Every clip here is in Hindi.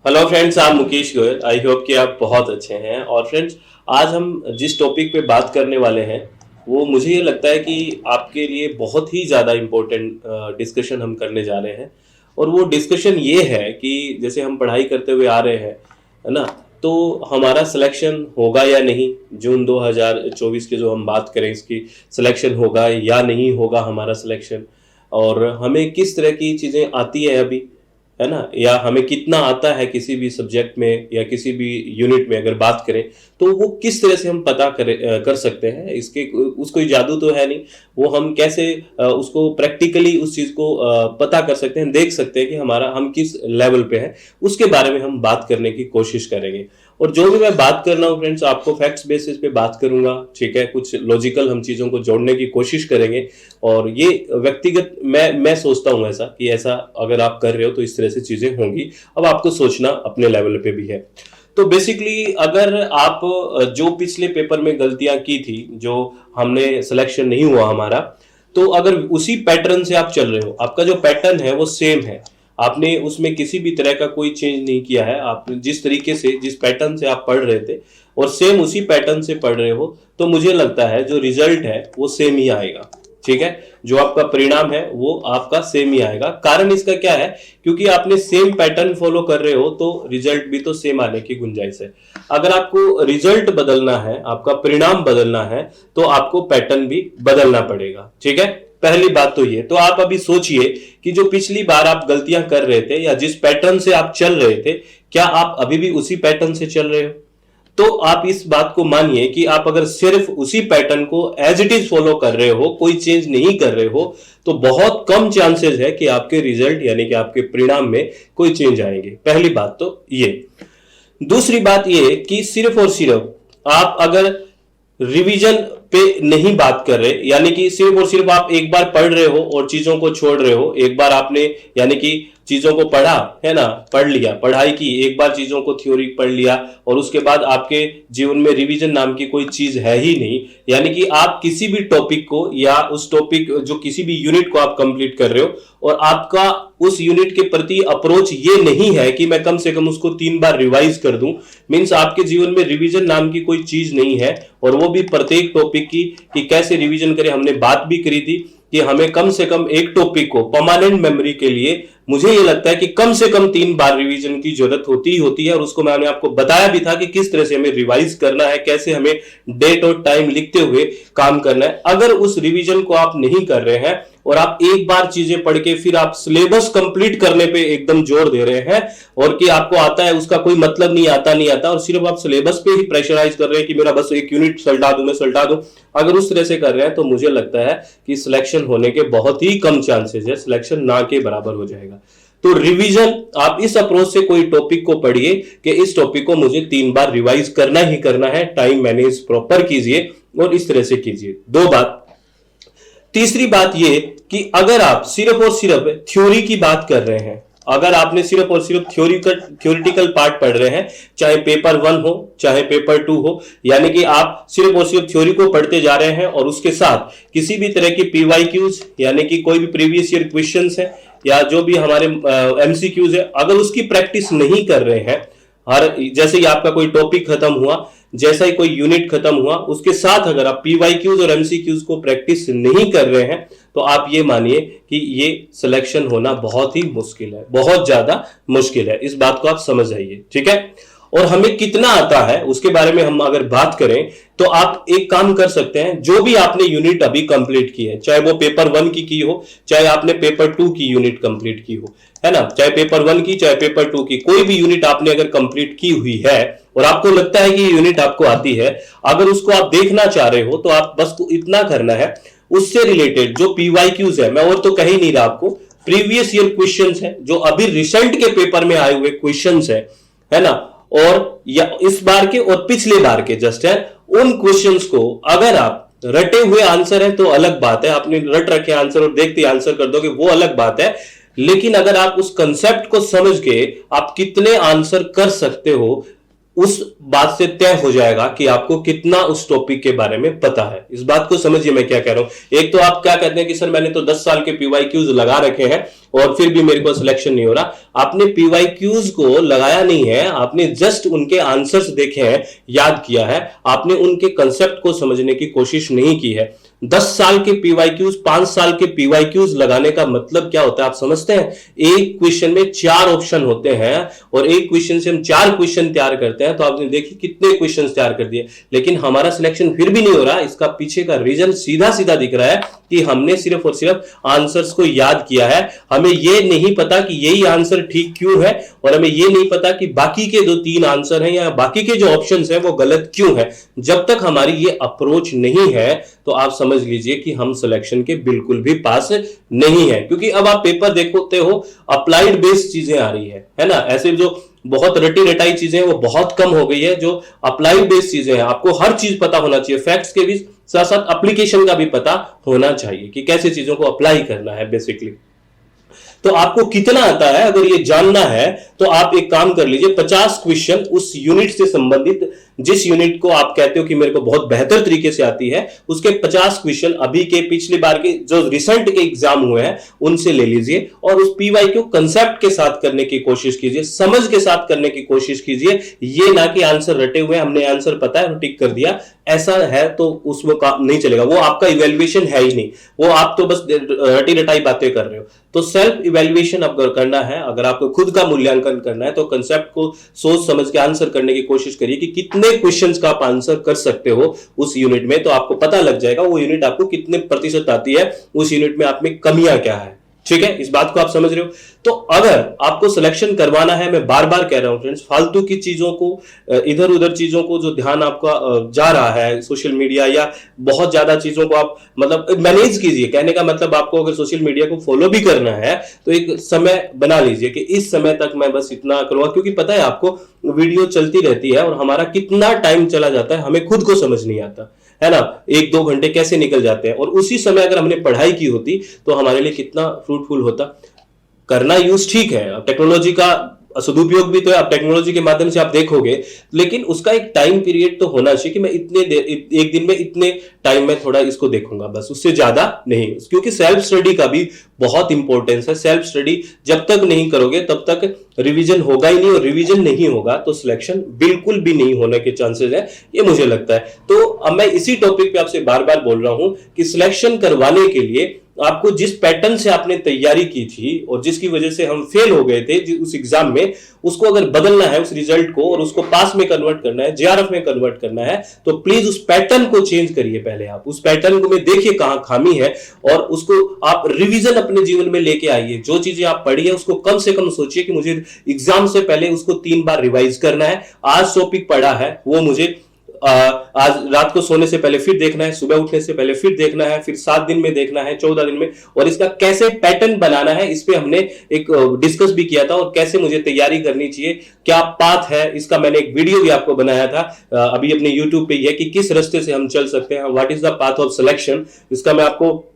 हेलो फ्रेंड्स, आप मुकेश गोयल। आई होप कि आप बहुत अच्छे हैं। और फ्रेंड्स, आज हम जिस टॉपिक पे बात करने वाले हैं वो मुझे ये लगता है कि आपके लिए बहुत ही ज़्यादा इम्पोर्टेंट डिस्कशन हम करने जा रहे हैं। और वो डिस्कशन ये है कि जैसे हम पढ़ाई करते हुए आ रहे हैं, है ना, तो हमारा सिलेक्शन होगा या नहीं। जून 2024 की जो हम बात करें, इसकी सिलेक्शन होगा या नहीं होगा हमारा सिलेक्शन, और हमें किस तरह की चीज़ें आती है अभी, है ना, या हमें कितना आता है किसी भी सब्जेक्ट में या किसी भी यूनिट में अगर बात करें, तो वो किस तरह से हम पता कर सकते हैं। इसके उस कोई जादू तो है नहीं। वो हम कैसे उसको प्रैक्टिकली उस चीज़ को पता कर सकते हैं, देख सकते हैं कि हमारा हम किस लेवल पे है, उसके बारे में हम बात करने की कोशिश करेंगे। और जो भी मैं बात कर रहा हूँ फ्रेंड्स, आपको फैक्ट्स बेसिस पे बात करूंगा, ठीक है। कुछ लॉजिकल हम चीज़ों को जोड़ने की कोशिश करेंगे। और ये व्यक्तिगत मैं सोचता हूँ ऐसा कि ऐसा अगर आप कर रहे हो तो इस तरह से चीज़ें होंगी। अब आपको सोचना अपने लेवल पे भी है। तो बेसिकली अगर आप जो पिछले पेपर में गलतियां की थी, जो हमने सिलेक्शन नहीं हुआ हमारा, तो अगर उसी पैटर्न से आप चल रहे हो, आपका जो पैटर्न है वो सेम है, आपने उसमें किसी भी तरह का कोई चेंज नहीं किया है, आप जिस तरीके से जिस पैटर्न से आप पढ़ रहे थे और सेम उसी पैटर्न से पढ़ रहे हो, तो मुझे लगता है जो रिजल्ट है वो सेम ही आएगा। ठीक है, जो आपका परिणाम है वो आपका सेम ही आएगा। कारण इसका क्या है, क्योंकि आपने सेम पैटर्न फॉलो कर रहे हो तो रिजल्ट भी तो सेम आने की गुंजाइश है। अगर आपको रिजल्ट बदलना है, आपका परिणाम बदलना है, तो आपको पैटर्न भी बदलना पड़ेगा। ठीक है, पहली बात तो ये। तो आप अभी सोचिए कि जो पिछली बार आप गलतियां कर रहे थे या जिस पैटर्न से आप चल रहे थे, क्या आप अभी भी उसी पैटर्न से चल रहे हो? तो आप इस बात को मानिए कि आप अगर सिर्फ उसी पैटर्न को एज इट इज फॉलो कर रहे हो, कोई चेंज नहीं कर रहे हो, तो बहुत कम चांसेस है कि आपके रिजल्ट यानी कि आपके परिणाम में कोई चेंज आएंगे। पहली बात तो ये। दूसरी बात ये कि सिर्फ और सिर्फ आप अगर रिवीजन पे नहीं बात कर रहे, यानी कि सिर्फ और सिर्फ आप एक बार पढ़ रहे हो और चीजों को छोड़ रहे हो, एक बार आपने यानी कि चीजों को पढ़ा है ना, पढ़ लिया, पढ़ाई की, एक बार चीजों को थ्योरी पढ़ लिया और उसके बाद आपके जीवन में रिवीजन नाम की कोई चीज है ही नहीं। यानी कि आप किसी भी टॉपिक को या उस टॉपिक जो किसी भी यूनिट को आप कंप्लीट कर रहे हो और आपका उस यूनिट के प्रति अप्रोच ये नहीं है कि मैं कम से कम उसको 3 बार रिवाइज कर दूं, मींस आपके जीवन में रिवीजन नाम की कोई चीज नहीं है। और वो भी प्रत्येक टॉपिक की कि कैसे रिवीजन करें, हमने बात भी करी थी कि हमें कम से कम एक टॉपिक को परमानेंट मेमोरी के लिए मुझे ये लगता है कि कम से कम 3 बार रिवीजन की जरूरत होती ही होती है। और उसको मैंने आपको बताया भी था कि किस तरह से हमें रिवाइज करना है, कैसे हमें डेट और टाइम लिखते हुए काम करना है। अगर उस रिवीजन को आप नहीं कर रहे हैं और आप एक बार चीजें पढ़ के फिर आप सिलेबस कंप्लीट करने पे एकदम जोर दे रहे हैं और कि आपको आता है, उसका कोई मतलब नहीं आता और सिर्फ आप सिलेबस पे ही प्रेशराइज कर रहे हैं कि मेरा बस एक यूनिट सल्टा दूं, मैं सल्टा दूं, अगर उस तरह से कर रहे हैं तो मुझे लगता है कि सिलेक्शन होने के बहुत ही कम चांसेस है, सिलेक्शन ना के बराबर हो जाएगा। तो रिवीजन आप इस अप्रोच से कोई टॉपिक को पढ़िए कि इस टॉपिक को मुझे 3 बार रिवाइज करना ही करना है, टाइम मैनेज प्रॉपर कीजिए और इस तरह से कीजिए। 2 बात। तीसरी बात ये कि अगर आप सिर्फ और सिर्फ थ्योरी की बात कर रहे हैं, अगर आपने सिर्फ और सिर्फ थ्योरिटिकल पार्ट पढ़ रहे हैं, चाहे पेपर 1 हो चाहे पेपर 2 हो, यानी कि आप सिर्फ और सिर्फ थ्योरी को पढ़ते जा रहे हैं और उसके साथ किसी भी तरह की पीवाईक्यूज यानी कि कोई भी प्रीवियस ईयर क्वेश्चंस है या जो भी हमारे एमसीक्यूज है, अगर उसकी प्रैक्टिस नहीं कर रहे हैं, हर जैसे ही आपका कोई टॉपिक खत्म हुआ, जैसा ही कोई यूनिट खत्म हुआ, उसके साथ अगर आप पीवाईक्यूज और एमसीक्यूज को प्रैक्टिस नहीं कर रहे हैं, तो आप ये मानिए कि ये सिलेक्शन होना बहुत ही मुश्किल है, बहुत ज्यादा मुश्किल है। इस बात को आप समझ जाइए, ठीक है। और हमें कितना आता है उसके बारे में हम अगर बात करें तो आप एक काम कर सकते हैं, जो भी आपने यूनिट अभी कंप्लीट की है, चाहे वो पेपर 1 की हो, चाहे आपने पेपर 2 की यूनिट कंप्लीट की हो, है ना, चाहे पेपर 1 की चाहे पेपर 2 की, कोई भी यूनिट आपने अगर कंप्लीट की हुई है और आपको लगता है कि ये यूनिट आपको आती है, अगर उसको आप देखना चाह रहे हो तो आप बस इतना करना है, उससे रिलेटेड जो पीवाईक्यूज है, मैं और तो कह ही नहीं रहा आपको, प्रीवियस ईयर क्वेश्चंस है, जो अभी रिसेंट के पेपर में आए हुए क्वेश्चंस है ना, और या इस बार के और पिछले बार के जस्ट है, उन क्वेश्चंस को अगर आप रटे हुए आंसर है तो अलग बात है, आपने रट रखे आंसर और देखते आंसर कर दोगे वो अलग बात है, लेकिन अगर आप उस कंसेप्ट को समझ के आप कितने आंसर कर सकते हो, उस बात से तय हो जाएगा कि आपको कितना उस टॉपिक के बारे में पता है। इस बात को समझिए मैं क्या कह रहा हूं। एक तो आप क्या कहते हैं कि सर मैंने तो 10 साल के पीवाईक्यूज लगा रखे हैं और फिर भी मेरे को सिलेक्शन नहीं हो रहा। आपने पीवाईक्यूज को लगाया नहीं है, आपने जस्ट उनके आंसर्स देखे हैं, याद किया है, आपने उनके कंसेप्ट को समझने की कोशिश नहीं की है। 10 साल के पीवाईक्यूज, 5 साल के पीवाईक्यूज लगाने का मतलब क्या होता है आप समझते हैं? एक क्वेश्चन में 4 ऑप्शन होते हैं और एक क्वेश्चन से हम 4 क्वेश्चन तैयार करते हैं। तो आपने देखिए कितने क्वेश्चन तैयार कर दिए, लेकिन हमारा सिलेक्शन फिर भी नहीं हो रहा। इसका पीछे का रीजन सीधा सीधा दिख रहा है कि हमने सिर्फ और सिर्फ आंसर्स को याद किया है। हमें यह नहीं पता कि यही आंसर ठीक क्यों है, और हमें यह नहीं पता कि बाकी के जो 3 आंसर हैं या बाकी के जो ऑप्शंस हैं वो गलत क्यों है। जब तक हमारी ये अप्रोच नहीं है तो आप समझ लीजिए कि हम सिलेक्शन के बिल्कुल भी पास नहीं है। क्योंकि अब आप पेपर देखते हो, अप्लाइड बेस्ड चीजें आ रही है ना। ऐसे जो बहुत रटी रटाई चीजें वो बहुत कम हो गई है। जो अप्लाइड बेस्ड चीजें हैं, आपको हर चीज पता होना चाहिए, फैक्ट्स के भी साथ साथ एप्लीकेशन का भी पता होना चाहिए कि कैसे चीजों को अप्लाई करना है बेसिकली। तो आपको कितना आता है अगर ये जानना है तो आप एक काम कर लीजिए, 50 क्वेश्चन उस यूनिट से संबंधित, जिस यूनिट को आप कहते हो कि मेरे को बहुत बेहतर तरीके से आती है, उसके 50 क्वेश्चन अभी के पिछली बार के जो रिसेंट के एग्जाम हुए हैं उनसे ले लीजिए और उस पीवाईक्यू कंसेप्ट के साथ करने की कोशिश कीजिए, समझ के साथ करने की कोशिश कीजिए। ये ना कि आंसर रटे हुए, हमने आंसर पता है टिक कर दिया, ऐसा है तो उसमें काम नहीं चलेगा। वो आपका इवैल्यूएशन है ही नहीं, वो आप तो बस रटी रटाई बातें कर रहे हो। तो सेल्फ इवैल्यूएशन अगर करना है, अगर आपको खुद का मूल्यांकन करना है, तो कंसेप्ट को सोच समझ के आंसर करने की कोशिश करिए कि कितने क्वेश्चंस का आप आंसर कर सकते हो उस यूनिट में। तो आपको पता लग जाएगा वो यूनिट आपको कितने प्रतिशत आती है, उस यूनिट में आप में कमियां क्या है। ठीक है, इस बात को आप समझ रहे हो। तो अगर आपको सिलेक्शन करवाना है, मैं बार बार कह रहा हूं फ्रेंड्स, फालतू की चीजों को, इधर उधर चीजों को जो ध्यान आपका जा रहा है, सोशल मीडिया या बहुत ज्यादा चीजों को आप मतलब मैनेज कीजिए। कहने का मतलब आपको अगर सोशल मीडिया को फॉलो भी करना है तो एक समय बना लीजिए कि इस समय तक मैं बस इतना करूंगा, क्योंकि पता है आपको वीडियो चलती रहती है और हमारा कितना टाइम चला जाता है हमें खुद को समझ नहीं आता है ना। 1-2 घंटे कैसे निकल जाते हैं, और उसी समय अगर हमने पढ़ाई की होती तो हमारे लिए कितना फ्रूटफुल होता। करना यूज ठीक है, टेक्नोलॉजी का सदुपयोग भी तो है, आप टेक्नोलॉजी के माध्यम से आप देखोगे, लेकिन उसका एक टाइम पीरियड तो होना चाहिए कि मैं इतने देर, एक दिन में इतने टाइम में थोड़ा इसको देखूंगा, बस उससे ज्यादा नहीं। क्योंकि सेल्फ स्टडी का भी बहुत इंपॉर्टेंस है। सेल्फ स्टडी जब तक नहीं करोगे तब तक रिवीजन होगा ही नहीं, और रिवीजन नहीं होगा तो सिलेक्शन बिल्कुल भी नहीं होने के चांसेस है, ये मुझे लगता है। तो अब मैं इसी टॉपिक पे आपसे बार बार बोल रहा हूं कि सिलेक्शन करवाने के लिए आपको जिस पैटर्न से आपने तैयारी की थी और जिसकी वजह से हम फेल हो गए थे उस एग्जाम में, उसको अगर बदलना है उस रिजल्ट को, और उसको पास में कन्वर्ट करना है, जेआरएफ में कन्वर्ट करना है, तो प्लीज उस पैटर्न को चेंज करिए। पहले आप उस पैटर्न को में देखिए कहां खामी है, और उसको आप रिवीजन अपने जीवन में लेके आइए। जो चीजें आप पढ़ी है उसको कम से कम सोचिए कि मुझे एग्जाम से पहले उसको 3 बार रिवाइज करना है। आज टॉपिक पढ़ा है वो मुझे आज रात को सोने से पहले फिर देखना है, सुबह उठने से पहले फिर देखना है, फिर 7 दिन में देखना है, 14 दिन में, और इसका कैसे पैटर्न बनाना है इस पे हमने एक डिस्कस भी किया था, और कैसे मुझे तैयारी करनी चाहिए, क्या पाथ है, इसका मैंने एक वीडियो भी आपको बनाया था अभी अपने यूट्यूब पे ही है कि किस रास्ते से हम चल सकते हैं, what is the path of selection. इसका मैं आपको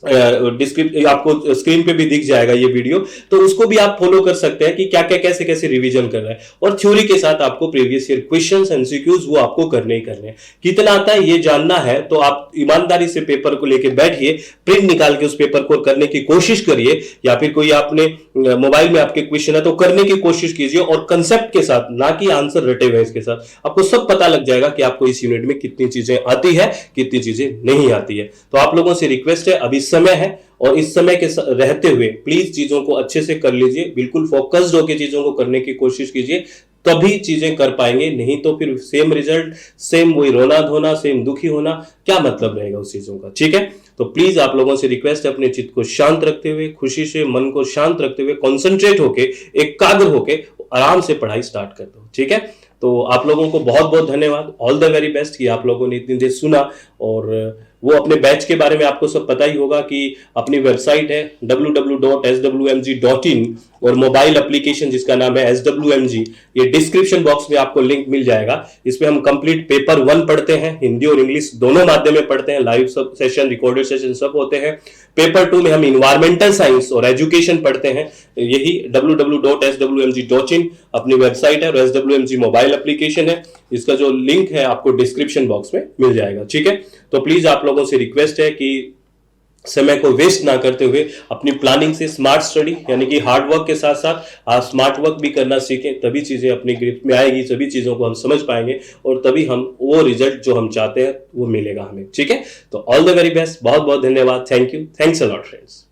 आपको स्क्रीन पे भी दिख जाएगा ये वीडियो, तो उसको भी आप फॉलो कर सकते हैं कि क्या क्या कैसे कैसे रिवीजन करना है, और थ्योरी के साथ आपको प्रीवियस ईयर क्वेश्चंस एमसीक्यूज वो आपको करने ही करने हैं। कितना आता है ये जानना है तो आप ईमानदारी से पेपर को लेके बैठिए, प्रिंट निकाल के उस पेपर को करने की कोशिश करिए, या फिर कोई आपने मोबाइल में आपके क्वेश्चन है तो करने की कोशिश कीजिए, और कंसेप्ट के साथ, ना कि आंसर रटे हुए इसके साथ। आपको सब पता लग जाएगा कि आपको इस यूनिट में कितनी चीजें आती है, कितनी चीजें नहीं आती है। तो आप लोगों से रिक्वेस्ट है, अभी समय है, और इस समय के रहते हुए प्लीज चीजों को अच्छे से कर लीजिए, बिल्कुल फोकस्ड होकर चीजों को करने की कोशिश कीजिए, तभी चीजें कर पाएंगे। नहीं तो फिर सेम रिजल्ट, सेम वही रोना धोना, सेम दुखी होना, क्या मतलब रहेगा उस चीजों का। ठीक है, तो प्लीज आप लोगों से रिक्वेस्ट है, अपने चित्त को शांत रखते हुए, खुशी से मन को शांत रखते हुए, कॉन्सेंट्रेट होके, एकाग्र होके आराम से पढ़ाई स्टार्ट कर दो। ठीक है, तो आप लोगों को बहुत बहुत धन्यवाद, ऑल द वेरी बेस्ट कि आप लोगों ने इतनी देर सुना। और वो अपने बैच के बारे में आपको सब पता ही होगा कि अपनी वेबसाइट है www.swmg.in, और मोबाइल एप्लीकेशन जिसका नाम है SWMG, ये डिस्क्रिप्शन बॉक्स में आपको लिंक मिल जाएगा। इसमें हम कंप्लीट पेपर 1 पढ़ते हैं, हिंदी और इंग्लिश दोनों माध्यम में पढ़ते हैं, लाइव सब सेशन, रिकॉर्डेड सेशन सब होते हैं। पेपर 2 में हम इन्वायरमेंटल साइंस और एजुकेशन पढ़ते हैं, यही www.swmg.in अपनी वेबसाइट है, और SWMG मोबाइल एप्लीकेशन है, इसका जो लिंक है आपको डिस्क्रिप्शन बॉक्स में मिल जाएगा। ठीक है, तो प्लीज आप लोगों से रिक्वेस्ट है कि समय को वेस्ट ना करते हुए अपनी प्लानिंग से स्मार्ट स्टडी यानी कि हार्ड वर्क के साथ साथ आप स्मार्ट वर्क भी करना सीखें, तभी चीज़ें अपनी ग्रिप में आएगी, सभी चीज़ों को हम समझ पाएंगे और तभी हम वो रिजल्ट जो हम चाहते हैं वो मिलेगा हमें। ठीक है, तो ऑल द वेरी बेस्ट, बहुत बहुत धन्यवाद, thank you, thanks a lot friends.